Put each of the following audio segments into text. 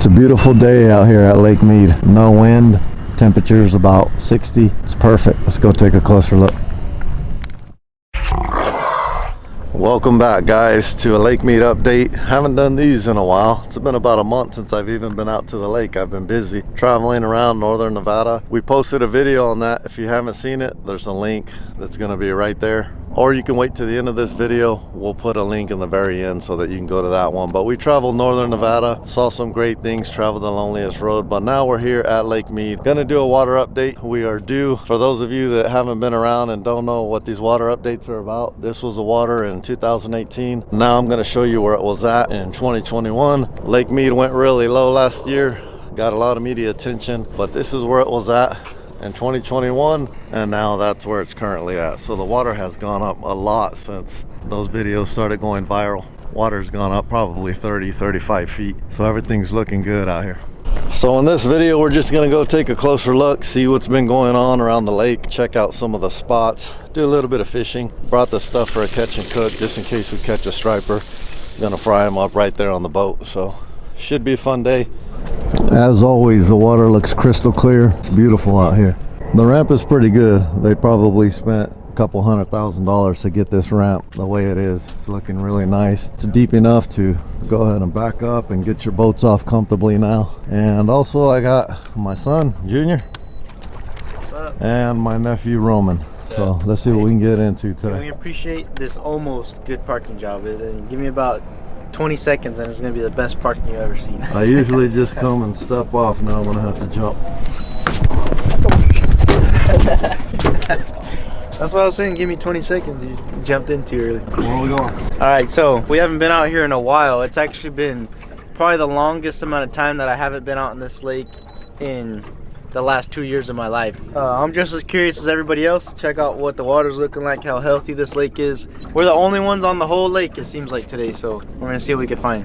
It's a beautiful day out here at Lake Mead. No wind, temperature's about 60. It's perfect. Let's go take a closer look. Welcome back, guys, to a Lake Mead update. Haven't done these in a while. It's been about a month since I've even been out to the lake. I've been busy traveling around northern Nevada. We posted a video on that. If you haven't seen it, there's a link that's going to be right there. Or you can wait to the end of this video. We'll put a link in the very end so that you can go to that one. But we traveled northern Nevada, saw some great things, traveled the loneliest road. But now we're here at Lake Mead. Gonna do a water update. We are due. For those of you that haven't been around and don't know what these water updates are about, this was the water in 2018. Now I'm gonna show you where it was at in 2021. Lake Mead went really low last year. Got a lot of media attention, but this is where it was at in 2021, and now that's where it's currently at. So the water has gone up a lot since those videos started going viral. Water's gone up probably 30-35 feet, so everything's looking good out here. So in this video, we're just gonna go take a closer look, see what's been going on around the lake, check out some of the spots, do a little bit of fishing. Brought the stuff for a catch and cook just in case we catch a striper. Gonna fry them up right there on the boat, so should be a fun day. As always, the water looks crystal clear. It's beautiful out here. The ramp is pretty good. They probably spent a couple $100,000 to get this ramp the way it is. It's looking really nice. It's deep enough to go ahead and back up and get your boats off comfortably now. And also I got my son, Junior. What's up? And my nephew, Roman. So let's see what we can get into today. We appreciate this almost good parking job. Give me about 20 seconds and it's going to be the best parking you've ever seen. I usually just come and step off. Now I'm going to have to jump. That's what I was saying. Give me 20 seconds. You jumped in too early. Where are we going? All right, so we haven't been out here in a while. It's actually been probably the longest amount of time that I haven't been out in this lake in the last 2 years of my life. I'm just as curious as everybody else to check out what the water's looking like, how healthy this lake is. We're the only ones on the whole lake, it seems like, today, so we're gonna see what we can find.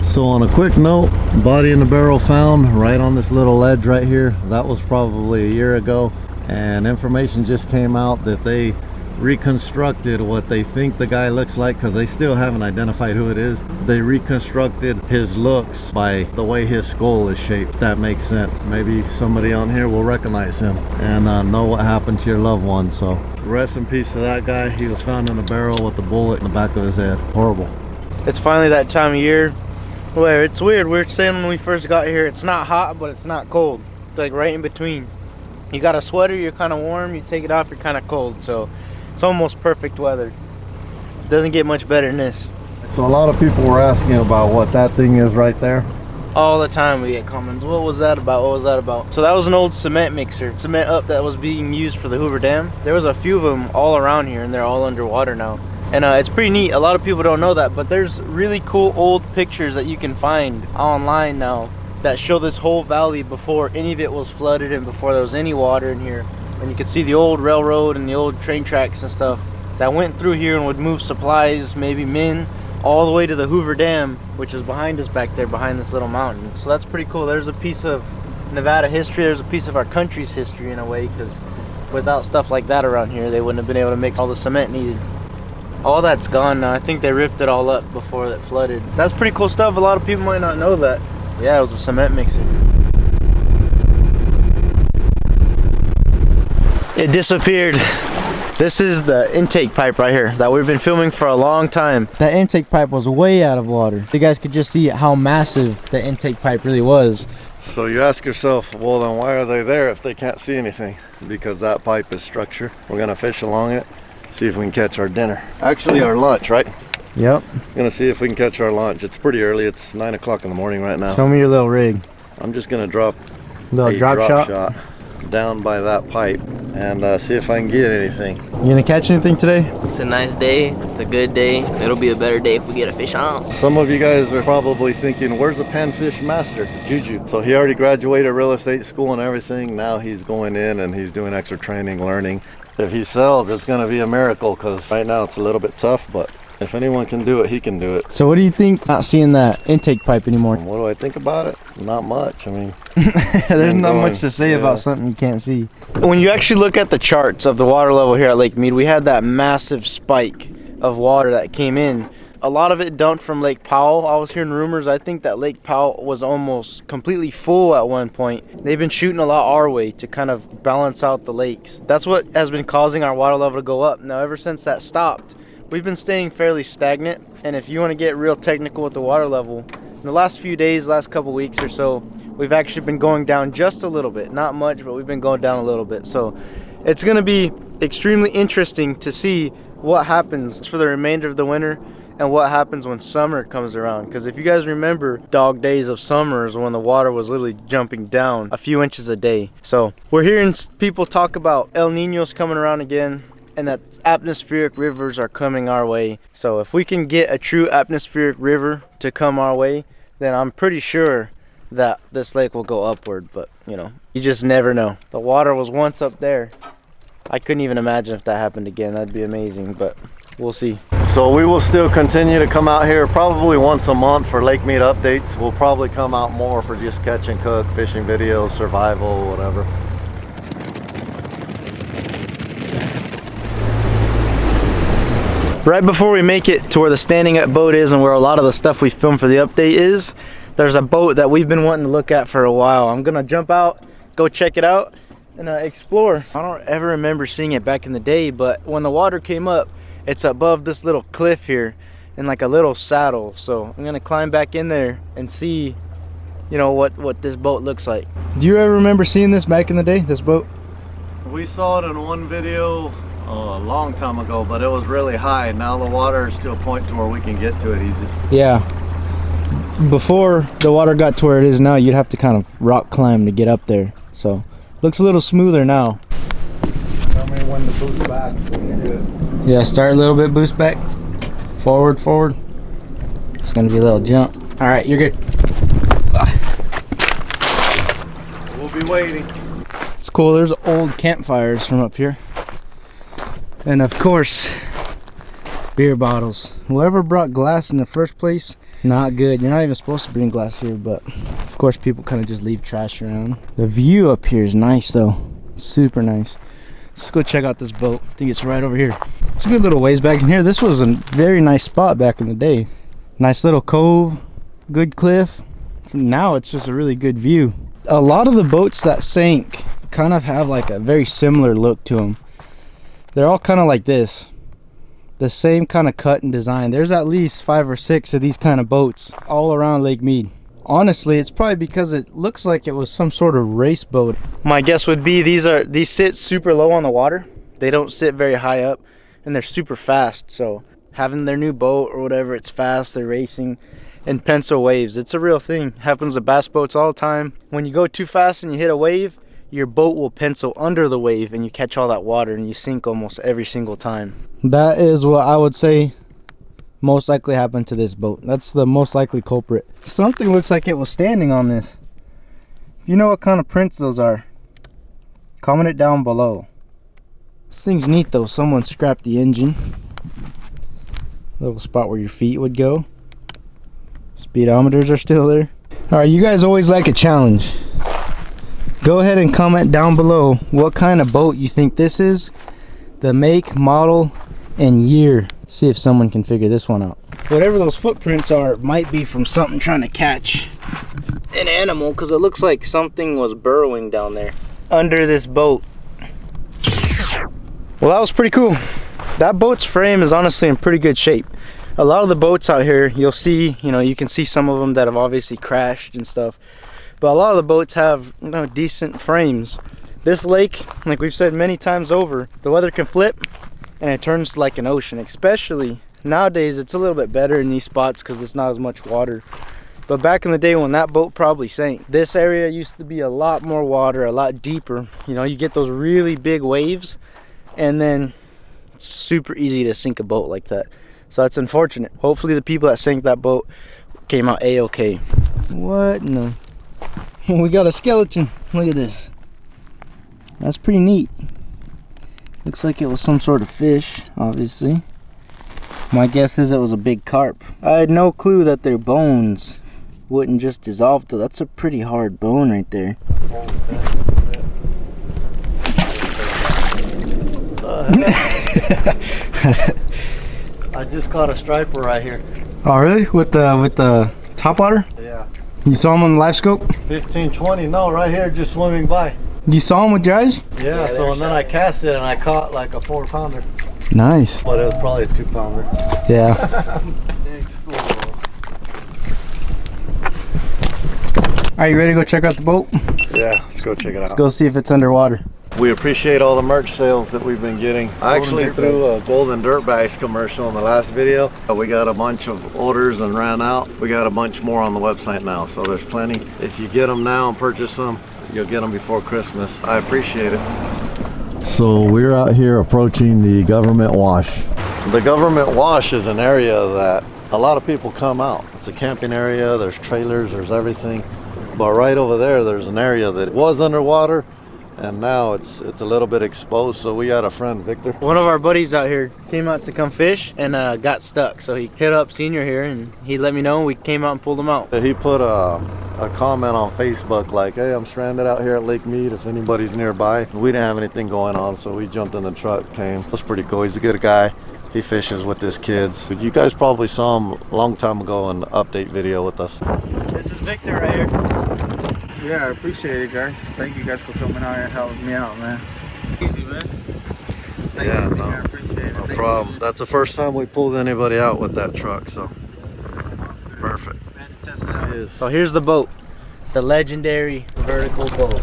So on a quick note, body in the barrel found right on this little ledge right here. That was probably a year ago, and information just came out that they reconstructed what they think the guy looks like, because they still haven't identified who it is. They reconstructed his looks by the way his skull is shaped. If that makes sense. Maybe somebody on here will recognize him and know what happened to your loved one. So rest in peace to that guy. He was found in a barrel with a bullet in the back of his head. Horrible. It's finally that time of year where it's weird. We were saying when we first got here, it's not hot, but it's not cold. It's like right in between. You got a sweater, you're kind of warm. You take it off, you're kind of cold. So it's almost perfect weather. Doesn't get much better than this. So a lot of people were asking about what that thing is right there. All the time we get comments. What was that about? What was that about? So that was an old cement mixer. Cement up that was being used for the Hoover Dam. There was a few of them all around here and they're all underwater now. And it's pretty neat. A lot of people don't know that, but there's really cool old pictures that you can find online now that show this whole valley before any of it was flooded and before there was any water in here. And you could see the old railroad and the old train tracks and stuff that went through here and would move supplies, maybe men, all the way to the Hoover Dam, which is behind us back there, behind this little mountain. So that's pretty cool. There's a piece of Nevada history. There's a piece of our country's history in a way, because without stuff like that around here, they wouldn't have been able to mix all the cement needed. All that's gone now. I think they ripped it all up before it flooded. That's pretty cool stuff. A lot of people might not know that. Yeah, it was a cement mixer. It disappeared. This is the intake pipe right here that we've been filming for a long time. That intake pipe was way out of water. You guys could just see how massive the intake pipe really was. So you ask yourself, well then why are they there if they can't see anything? Because that pipe is structure. We're gonna fish along it, see if we can catch our dinner. Actually our lunch, right? Yep. Gonna see if we can catch our lunch. It's pretty early, it's 9 o'clock in the morning right now. Show me your little rig. I'm just gonna drop Little a drop shot down by that pipe and see if I can get anything. You gonna catch anything today? It's a nice day. It's a good day. It'll be a better day if we get a fish on. Some of you guys are probably thinking, where's the panfish master, Juju? So he already graduated real estate school and everything. Now he's going in and he's doing extra training, learning. If he sells, it's gonna be a miracle, because right now it's a little bit tough, but if anyone can do it, he can do it. So what do you think not seeing that intake pipe anymore? What do I think about it? Not much. I mean, there's not much to say about something you can't see. When you actually look at the charts of the water level here at Lake Mead, we had that massive spike of water that came in. a lot of it dumped from Lake Powell. I was hearing rumors. I think that Lake Powell was almost completely full at one point. They've been shooting a lot our way to kind of balance out the lakes. That's what has been causing our water level to go up. Now, ever since that stopped, we've been staying fairly stagnant. And if you want to get real technical with the water level, in the last few days, last couple weeks or so, we've actually been going down just a little bit. Not much, but we've been going down a little bit. So it's going to be extremely interesting to see what happens for the remainder of the winter and what happens when summer comes around. Because if you guys remember, dog days of summer is when the water was literally jumping down a few inches a day. So we're hearing people talk about El Niños coming around again, and that atmospheric rivers are coming our way. So if we can get a true atmospheric river to come our way, then I'm pretty sure that this lake will go upward. But you know, you just never know. The water was once up there. I couldn't even imagine if that happened again. That'd be amazing, but we'll see. So we will still continue to come out here probably once a month for Lake Mead updates. We'll probably come out more for just catch and cook, fishing videos, survival, whatever. Right before we make it to where the standing up boat is and where a lot of the stuff we filmed for the update is, there's a boat that we've been wanting to look at for a while. I'm gonna jump out, go check it out, and explore. I don't ever remember seeing it back in the day, but when the water came up, it's above this little cliff here in like a little saddle. So I'm gonna climb back in there and see, you know, what this boat looks like. Do you ever remember seeing this back in the day, this boat? We saw it in one video a long time ago, but it was really high. Now the water is to a point to where we can get to it easy. Yeah. Before the water got to where it is now, you'd have to kind of rock climb to get up there. So looks a little smoother now. Tell me when to boost back so we can do it. Yeah, start a little bit, boost back. Forward, forward. It's gonna be a little jump. All right, you're good. We'll be waiting. It's cool, there's old campfires from up here. And of course, beer bottles. Whoever brought glass in the first place, not good. You're not even supposed to bring glass here, but of course people kind of just leave trash around. The view up here is nice though, super nice. Let's go check out this boat. I think it's right over here. It's a good little ways back in here. This was a very nice spot back in the day. Nice little cove, good cliff. Now it's just a really good view. A lot of the boats that sank kind of have like a very similar look to them. They're all kind of like this, the same kind of cut and design. There's at least 5 or 6 of these kind of boats all around Lake Mead. Honestly, it's probably because it looks like it was some sort of race boat. My guess would be these sit super low on the water. They don't sit very high up, and they're super fast. So having their new boat or whatever, it's fast, they're racing and pencil waves. It's a real thing. Happens to bass boats all the time. When you go too fast and you hit a wave, your boat will pencil under the wave and you catch all that water and you sink almost every single time. That is what I would say most likely happened to this boat. That's the most likely culprit. Something looks like it was standing on this. If you know what kind of prints those are, comment it down below. This thing's neat though. Someone scrapped the engine. Little spot where your feet would go. Speedometers are still there. Alright, you guys always like a challenge. Go ahead and comment down below what kind of boat you think this is, the make, model, and year. Let's see if someone can figure this one out. Whatever those footprints are might be from something trying to catch an animal, because it looks like something was burrowing down there under this boat. Well, that was pretty cool. That boat's frame is honestly in pretty good shape. A lot of the boats out here, you'll see, you can see some of them that have obviously crashed and stuff. But a lot of the boats have, decent frames. This lake, like we've said many times over, the weather can flip and it turns like an ocean. Especially nowadays, it's a little bit better in these spots because there's not as much water. But back in the day when that boat probably sank, this area used to be a lot more water, a lot deeper. You get those really big waves and then it's super easy to sink a boat like that. So that's unfortunate. Hopefully the people that sank that boat came out a-okay. What in the... We got a skeleton. Look at this. That's pretty neat. Looks like it was some sort of fish, obviously. My guess is it was a big carp. I had no clue that their bones wouldn't just dissolve. That's a pretty hard bone right there. I just caught a striper right here. Oh, really? With the top water? Yeah. You saw him on the live scope? 15, 20. No, right here, just swimming by. You saw him with your eyes? Yeah, so and then I cast it and I caught like a 4-pounder. Nice. But it was probably a 2-pounder. Yeah. Big school. Are you ready to go check out the boat? Yeah, let's go check it out. Let's go see if it's underwater. We appreciate all the merch sales that we've been getting. I actually threw a Golden Dirt Bags commercial in the last video. We got a bunch of orders and ran out. We got a bunch more on the website now, so there's plenty. If you get them now and purchase them, you'll get them before Christmas. I appreciate it. So we're out here approaching the government wash. The government wash is an area that a lot of people come out. It's a camping area, there's trailers, there's everything. But right over there, there's an area that was underwater and now it's a little bit exposed. So we had a friend, Victor. One of our buddies out here came out to come fish and got stuck. So he hit up Senior here and he let me know and we came out and pulled him out. He put a comment on Facebook like, hey, I'm stranded out here at Lake Mead if anybody's nearby. We didn't have anything going on, so we jumped in the truck, came. It was pretty cool. He's a good guy. He fishes with his kids. You guys probably saw him a long time ago in the update video with us. This is Victor right here. Yeah, I appreciate it, guys. Thank you guys for coming out and helping me out, man. Easy, man. Yeah, no, I appreciate it. No problem. That's the first time we pulled anybody out with that truck, so perfect. So here's the boat, the legendary vertical boat.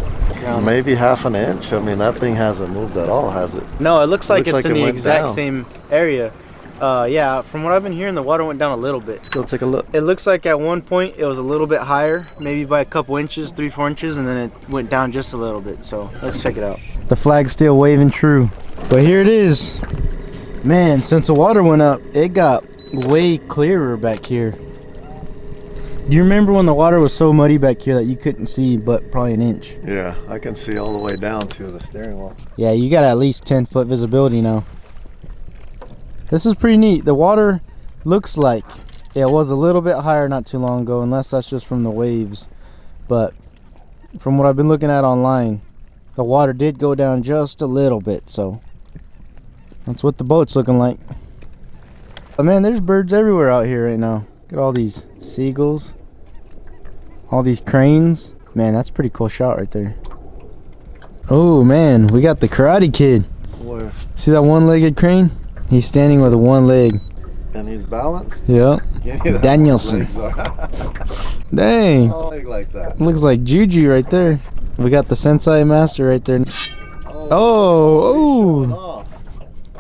Maybe half an inch. I mean, that thing hasn't moved at all, has it? No, it looks like it's in it the went exact down. same area. Yeah, from what I've been hearing, the water went down a little bit. Let's go take a look. It looks like at one point it was a little bit higher, maybe by a couple inches, 3-4 inches, and then it went down just a little bit. So let's check it out. The flag's still waving true, but here it is. Man, since the water went up, it got way clearer back here. Do you remember when the water was so muddy back here that you couldn't see but probably an inch? Yeah, I can see all the way down to the steering wheel. Yeah, you got at least 10-foot visibility now. This is pretty neat. The water looks like it was a little bit higher not too long ago, unless that's just from the waves. But from what I've been looking at online, the water did go down just a little bit, so that's what the boat's looking like. But man, there's birds everywhere out here right now. Look at all these seagulls, all these cranes. Man, that's a pretty cool shot right there. Oh man, we got the Karate Kid. Where? See that one-legged crane? He's standing with one leg. And he's balanced? Yeah. Danielson. Dang. A leg like that. Looks like Juju right there. We got the Sensei Master right there. Oh.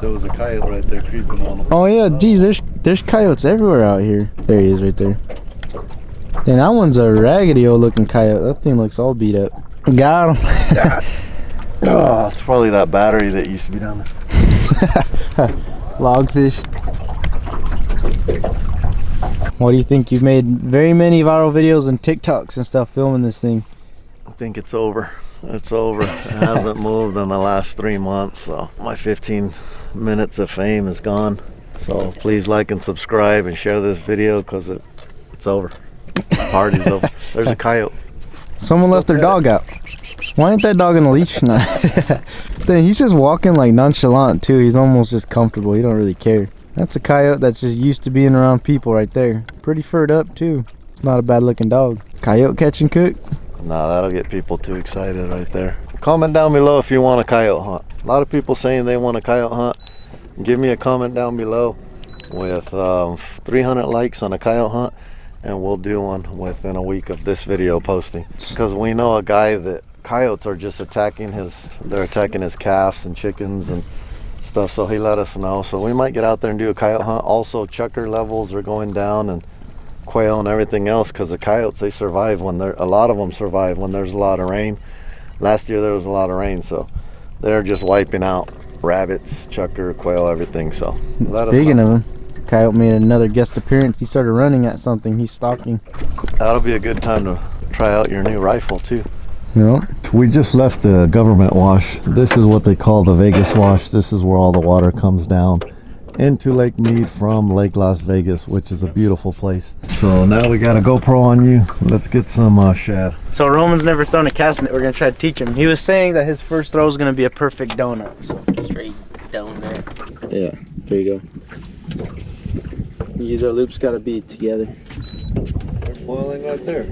There was a coyote right there creeping on him. Oh yeah, geez, there's coyotes everywhere out here. There he is right there. Dang, that one's a raggedy old looking coyote. That thing looks all beat up. Got him. Oh, it's probably that battery that used to be down there. Logfish. What do you think? You've made very many viral videos and TikToks and stuff filming this thing. I think it's over. It's over. It hasn't moved in the last 3 months, so my 15 minutes of fame is gone. So please like and subscribe and share this video because it's over. Party's over. There's a coyote. Someone left their dog out. Why ain't that dog on a leash now? Then he's just walking like nonchalant too. He's almost just comfortable. He don't really care. That's a coyote that's just used to being around people right there. Pretty furred up too. It's not a bad looking dog. Coyote catch and cook? No, that'll get people too excited right there. Comment down below if you want a coyote hunt. A lot of people saying they want a coyote hunt. Give me a comment down below with 300 likes on a coyote hunt, and we'll do one within a week of this video posting. Because we know a guy that coyotes are just attacking his calves and chickens and stuff, so he let us know. So we might get out there and do a coyote hunt. Also, chucker levels are going down and quail and everything else, because the coyotes, they survive when a lot of them survive when there's a lot of rain. Last year there was a lot of rain, so they're just wiping out rabbits, chucker, quail, everything. So Speaking of him, coyote made another guest appearance. He started running at something. He's stalking. That'll be a good time to try out your new rifle too. Yeah. We just left the government wash. This is what they call the Vegas wash. This is where all the water comes down into Lake Mead from Lake Las Vegas, which is a beautiful place. So now we got a GoPro on you. Let's get some shad. So Roman's never thrown a cast net. We're gonna try to teach him. He was saying that his first throw is gonna be a perfect donut. So Straight donut. yeah, there you go. Use our loops, gotta be together. They're boiling right there.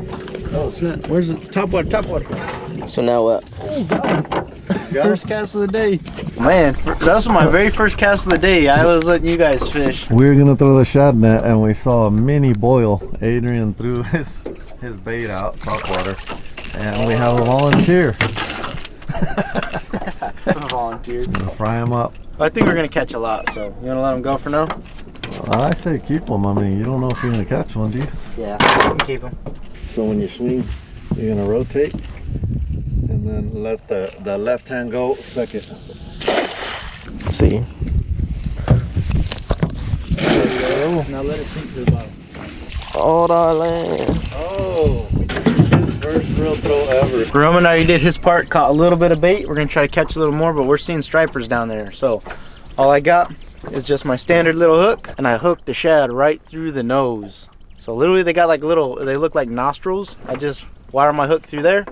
Oh snap! Where's the top water? Top water. So now what? Oh god! First cast of the day. Man, that was my very first cast of the day. I was letting you guys fish. We were gonna throw the shad net and we saw a mini boil. Adrian threw his bait out, top water, and we have a volunteer. Volunteer. Gonna fry him up. I think we're gonna catch a lot, so you wanna let them go for now? I say keep them. I mean, you don't know if you're gonna catch one, do you? Yeah, we can keep them. So when you swing, you're gonna rotate and then let the left hand go second. Let's see. There you go. Now let it sink to the bottom. Oh, darling. Oh, his first real throw ever. Roman already did his part, caught a little bit of bait. We're gonna try to catch a little more, but we're seeing stripers down there. So all I got is just my standard little hook, and I hooked the shad right through the nose. So literally they got like they look like nostrils. I just wire my hook through there,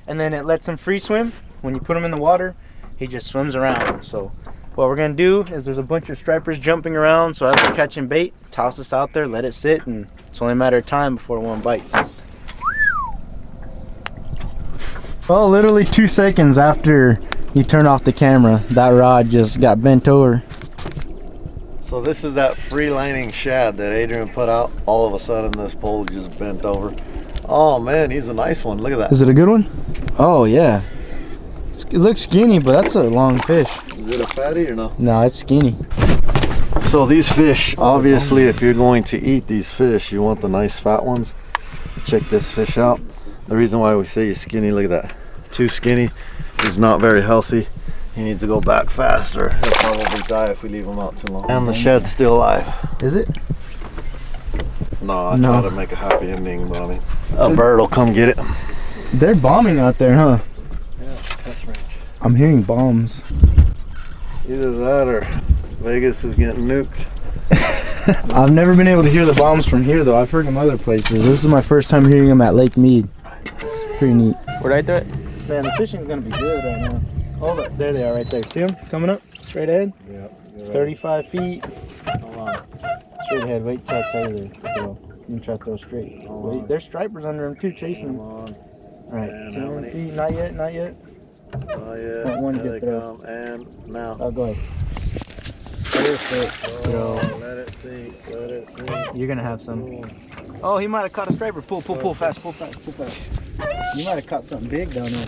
and then it lets him free swim. When you put him in the water, he just swims around. So what we're gonna do is there's a bunch of stripers jumping around, so as we're catching bait, toss this out there, let it sit, and it's only a matter of time before one bites. Well, literally 2 seconds after you turn off the camera, that rod just got bent over. So this is that free lining shad that Adrian put out. All of a sudden this pole just bent over. Oh man, he's a nice one. Look at that. Is it a good one? Oh yeah. It looks skinny, but that's a long fish. Is it a fatty or no? No, it's skinny. So these fish, obviously if you're going to eat these fish, you want the nice fat ones. Check this fish out. The reason why we say he's skinny, look at that. Too skinny, he's not very healthy. He needs to go back faster. He'll probably die if we leave him out too long. And the shed's still alive. Is it? No, I try to make a happy ending, but I mean, a bird will come get it. They're bombing out there, huh? Yeah, test range. I'm hearing bombs. Either that or Vegas is getting nuked. I've never been able to hear the bombs from here though. I've heard them other places. This is my first time hearing them at Lake Mead. It's pretty neat. Where'd I throw it? Man, the fishing's gonna be good right now. Hold up, there they are right there. See them? It's coming up, straight ahead. Yeah. 35 feet. Hold on. Straight ahead, wait till I tell you to throw. You can try to throw straight. Wait, there's stripers under them too, chasing them. on. Alright, And 10 feet, not yet, not yet. Oh yeah, One there good they throw. come. And now. Oh, go ahead. Perfect throw. Let it sink, let it sink. You're gonna have some. Oh, he might have caught a striper. Pull fast, pull fast, pull fast. You might have caught something big down there.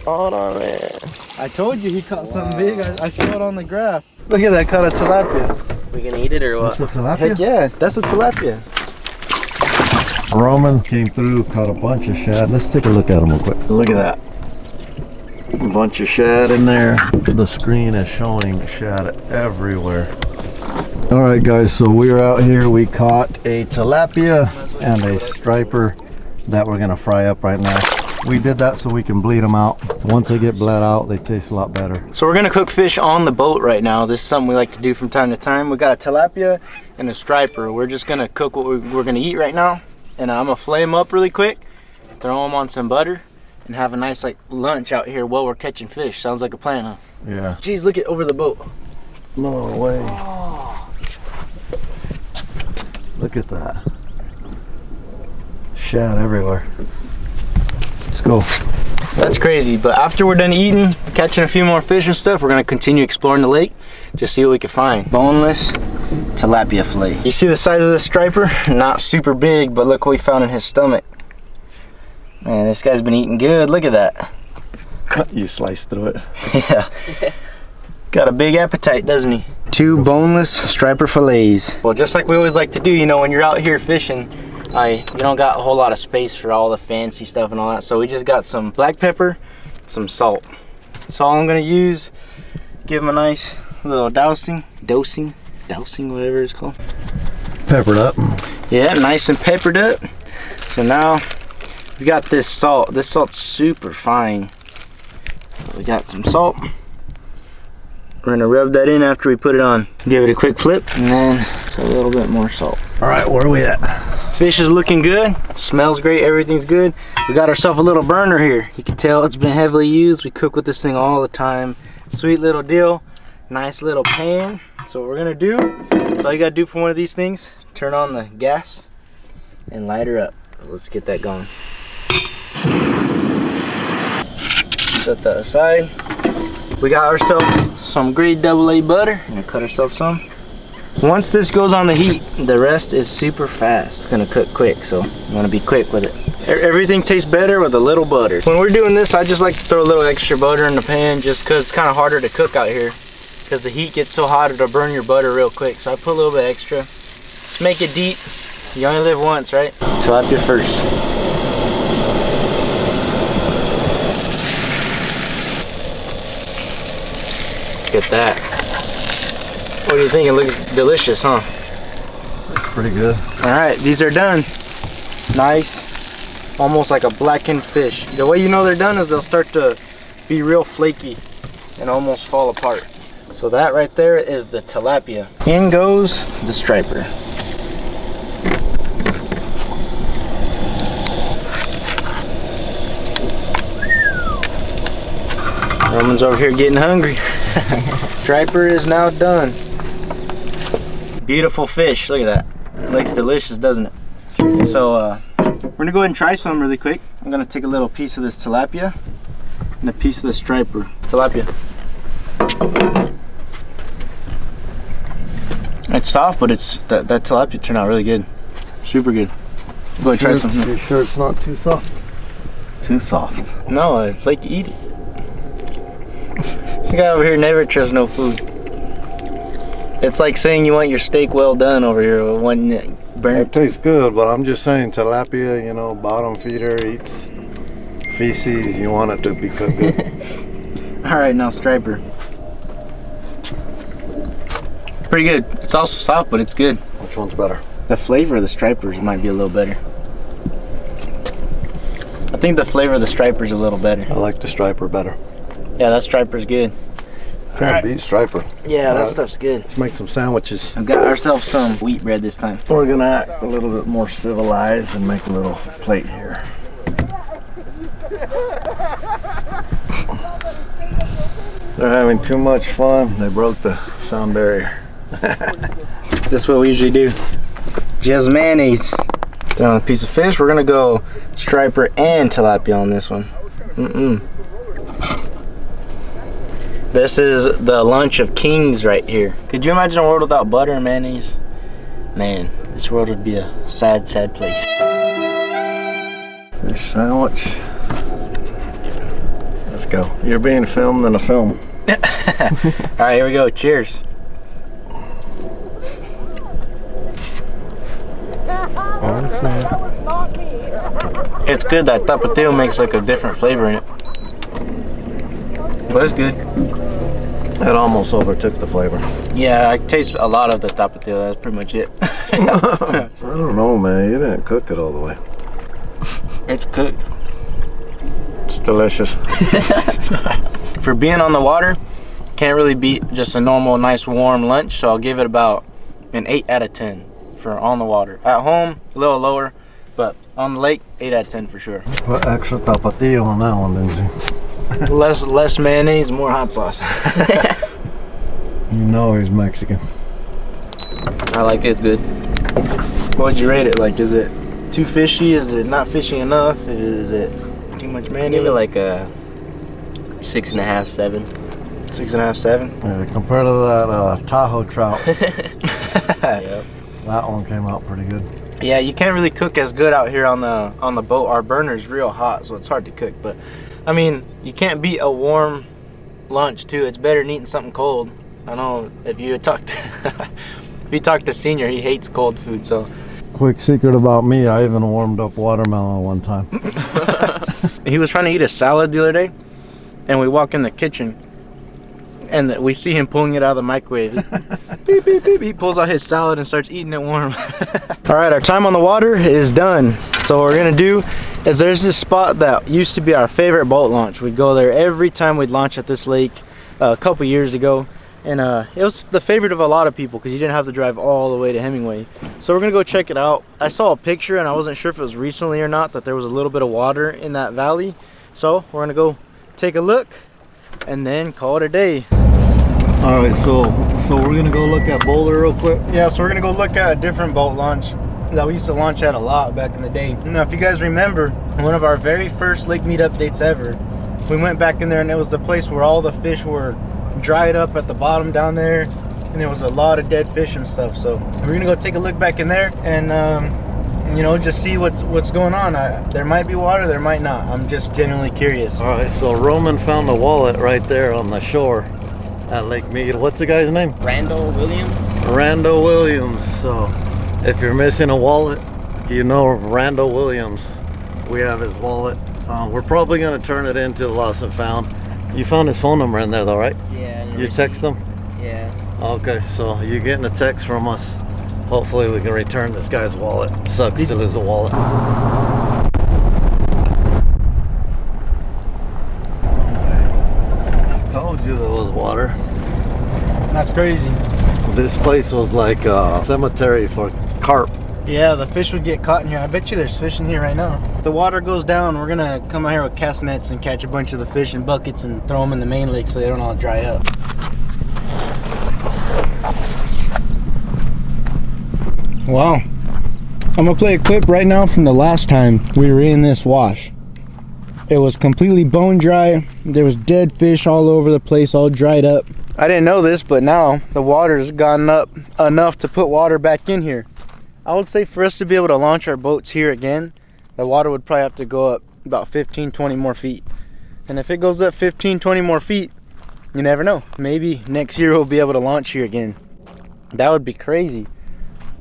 Hold on, man. I told you he caught something big. I saw it on the graph. Look at that, caught a tilapia. We gonna eat it or what? That's a tilapia? Heck yeah, that's a tilapia. Roman came through, caught a bunch of shad. Let's take a look at them real quick. Look at that. A bunch of shad in there. The screen is showing shad everywhere. All right, guys, so we are out here. We caught a tilapia and a striper that we're gonna fry up right now. We did that so we can bleed them out. Once they get bled out, they taste a lot better. So we're gonna cook fish on the boat right now. This is something we like to do from time to time. We got a tilapia and a striper. We're just gonna cook what we're gonna eat right now. And I'm gonna flay them up really quick, throw them on some butter, and have a nice like lunch out here while we're catching fish. Sounds like a plan, huh? Yeah. Jeez, look at over the boat. No way. Oh. Look at that. Shad everywhere. Let's go. That's crazy, but after we're done eating, catching a few more fish and stuff, we're gonna continue exploring the lake, just see what we can find. Boneless tilapia fillet. You see the size of this striper? Not super big, but look what we found in his stomach. Man, this guy's been eating good. Look at that. You sliced through it. Yeah. Got a big appetite, doesn't he? 2 boneless striper fillets. Well, just like we always like to do, you know, when you're out here fishing, you don't got a whole lot of space for all the fancy stuff and all that, so we just got some black pepper, some salt. That's all I'm gonna use. Give them a nice little dosing, whatever it's called. Peppered up. Yeah, nice and peppered up. So now we got this salt. This salt's super fine. We got some salt. We're gonna rub that in after we put it on. Give it a quick flip, and then just a little bit more salt. All right, where are we at? Fish is looking good, smells great, everything's good. We got ourselves a little burner here. You can tell it's been heavily used. We cook with this thing all the time. Sweet little deal. Nice little pan. So what we're gonna do, so all you gotta do for one of these things, turn on the gas and light her up. Let's get that going. Set that aside. We got ourselves some grade AA butter. I'm gonna cut ourselves some. Once this goes on the heat, the rest is super fast. It's gonna cook quick, so you wanna be quick with it. Everything tastes better with a little butter. When we're doing this, I just like to throw a little extra butter in the pan just because it's kind of harder to cook out here. Because the heat gets so hot, it'll burn your butter real quick. So I put a little bit extra. Just make it deep. You only live once, right? Tilapia first. Look at that. What do you think? It looks delicious, huh? Pretty good. All right, these are done. Nice. Almost like a blackened fish. The way you know they're done is they'll start to be real flaky and almost fall apart. So that right there is the tilapia. In goes the striper. Roman's over here getting hungry. Striper is now done. Beautiful fish, look at that. Looks delicious, doesn't it? So we're gonna go ahead and try some really quick. I'm gonna take a little piece of this tilapia and a piece of the striper. Tilapia. It's soft, but it's that tilapia turned out really good. Super good. Go ahead, try some. You sure it's not too soft? Too soft. No, it's like to eat it. This guy over here never trusts no food. It's like saying you want your steak well done over here, wanting it burnt. It tastes good, but I'm just saying tilapia, you know, bottom feeder, eats feces. You want it to be cooked good. All right, now striper. Pretty good. It's also soft, but it's good. Which one's better? The flavor of the stripers might be a little better. I think the flavor of the striper's a little better. I like the striper better. Yeah, that striper's good. Can't beat striper. Yeah, that stuff's good. Let's make some sandwiches. I've got ourselves some wheat bread this time. We're gonna act a little bit more civilized and make a little plate here. They're having too much fun. They broke the sound barrier. This is what we usually do. Just mayonnaise. Throw on a piece of fish. We're gonna go striper and tilapia on this one. This is the lunch of kings right here. Could you imagine a world without butter and mayonnaise? Man, this world would be a sad, sad place. Fish sandwich. Let's go. You're being filmed in a film. All right, here we go. Cheers. Oh, it's not. It's good. That tapatio makes like a different flavor in it. But it's good. It almost overtook the flavor. Yeah, I taste a lot of the tapatio. That's pretty much it. I don't know, man. You didn't cook it all the way. It's cooked. It's delicious. For being on the water, can't really beat just a normal, nice, warm lunch. So I'll give it about an 8 out of 10 for on the water. At home, a little lower, but on the lake, 8 out of 10 for sure. Put extra tapatio on that one, didn't you? less mayonnaise, more hot sauce. You know he's Mexican. I like it, it's good. What would you rate it? Like, is it too fishy? Is it not fishy enough? Is it too much mayonnaise? Give it like a 6.5, 7. 6.5, 7. Yeah, compared to that Tahoe trout, Yep. that one came out pretty good. Yeah, you can't really cook as good out here on the boat. Our burner's real hot, so it's hard to cook. But I mean, you can't beat a warm lunch too. It's better than eating something cold. I know if you talk to Senior, he hates cold food. So Quick secret about me, I even warmed up watermelon one time. he was trying to eat a salad the other day, and we walk in the kitchen, and we see him pulling it out of the microwave. Beep, beep, beep. He pulls out his salad and starts eating it warm. All right, our time on the water is done. So what we're gonna do is there's this spot that used to be our favorite boat launch. We'd go there every time we'd launch at this lake a couple years ago. And it was the favorite of a lot of people because you didn't have to drive all the way to Hemingway. So we're gonna go check it out. I saw a picture and I wasn't sure if it was recently or not that there was a little bit of water in that valley. So we're gonna go take a look and then call it a day. All right, so we're gonna go look at Boulder real quick. Yeah, so we're gonna go look at a different boat launch that we used to launch at a lot back in the day. Now, if you guys remember, one of our very first Lake Mead updates ever, we went back in there and it was the place where all the fish were dried up at the bottom down there, and there was a lot of dead fish and stuff. So we're gonna go take a look back in there and you know, just see what's going on. There might be water, there might not. I'm just genuinely curious. All right, so Roman found a wallet right there on the shore at Lake Mead. What's the guy's name? Randall Williams. Randall Williams. So if you're missing a wallet, you know Randall Williams. We have his wallet. We're probably gonna turn it into lost and found. You found his phone number in there though, right? Yeah. You text him? Yeah. Okay, so you're getting a text from us. Hopefully we can return this guy's wallet. Sucks to lose a wallet. I told you there was water. That's crazy. This place was like a cemetery for carp. Yeah, the fish would get caught in here. I bet you there's fish in here right now. If the water goes down, we're gonna come out here with cast nets and catch a bunch of the fish in buckets and throw them in the main lake so they don't all dry up. Wow. I'm gonna play a clip right now from the last time we were in this wash. It was completely bone dry. There was dead fish all over the place, all dried up. I didn't know this, but now the water's gotten up enough to put water back in here. I would say for us to be able to launch our boats here again, the water would probably have to go up about 15-20 more feet. And if it goes up 15-20 more feet, you never know. Maybe next year we'll be able to launch here again. That would be crazy.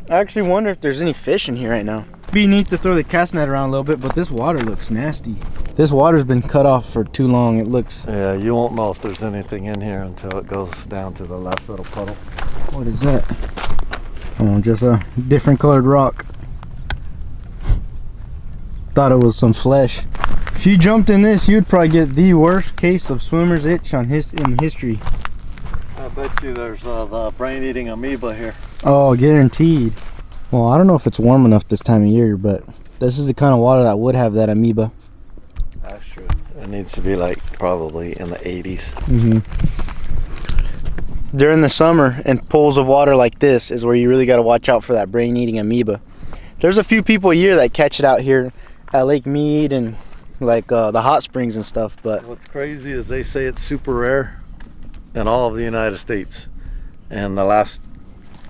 I actually wonder if there's any fish in here right now. It'd be neat to throw the cast net around a little bit, but this water looks nasty. This water's been cut off for too long. It looks... Yeah, you won't know if there's anything in here until it goes down to the last little puddle. What is that? Oh, just a different colored rock. Thought it was some flesh. If you jumped in this, you'd probably get the worst case of swimmer's itch in history. I bet you there's the brain-eating amoeba here. Oh, guaranteed. Well, I don't know if it's warm enough this time of year, but this is the kind of water that would have that amoeba. That's true. It needs to be like probably in the 80s. During the summer, and pools of water like this is where you really got to watch out for that brain-eating amoeba. There's a few people a year that catch it out here at Lake Mead and like the hot springs and stuff, but What's crazy is they say it's super rare in all of the United States. And the last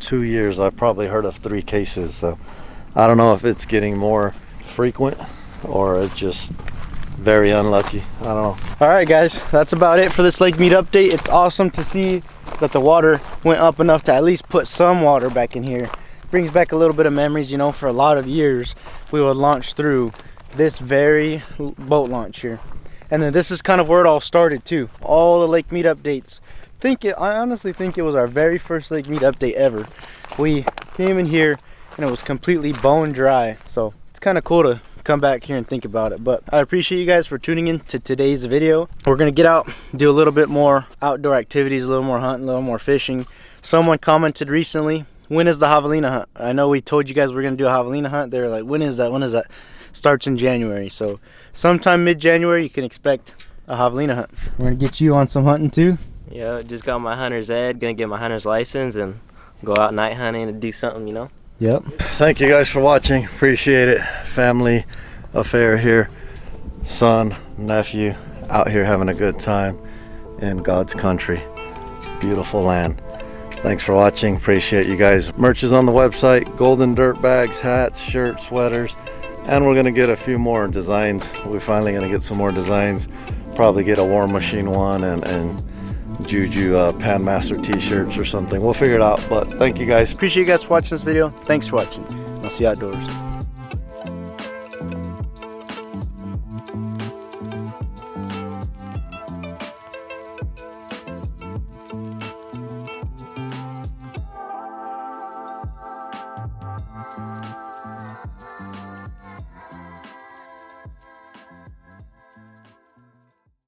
2 years, I've probably heard of 3 cases. So I don't know if it's getting more frequent or it's just very unlucky. I don't know. all right, guys, that's about it for this Lake Mead update. It's awesome to see that the water went up enough to at least put some water back in here. Brings back a little bit of memories. You know, for a lot of years we would launch through this very boat launch here, and then this is kind of where it all started too. All the Lake Mead updates. I honestly think it was our very first Lake Mead update ever. We came in here and it was completely bone dry, so it's kind of cool to come back here and think about it. But I appreciate you guys for tuning in to today's video. We're gonna get out, do a little bit more outdoor activities, a little more hunting, a little more fishing. Someone commented recently, when is the javelina hunt? I know we told you guys we're gonna do a javelina hunt. They were like, when is that? When is that? Starts in January, so sometime mid-January you can expect a javelina hunt. We're gonna get you on some hunting too. Yeah, just got my hunter's ed, gonna get my hunter's license and go out night hunting and do something, you know. Yep. Thank you guys for watching. Appreciate it. Family affair here. Son, nephew, out here having a good time in God's country. Beautiful land. Thanks for watching. Appreciate you guys. Merch is on the website. Golden dirt bags, hats, shirts, sweaters. And we're gonna get a few more designs. We're finally gonna get some more designs. Probably get a War Machine one and Juju Pan Master t-shirts or something. We'll figure it out, but thank you guys. Appreciate you guys for watching this video. Thanks for watching. I'll see you outdoors.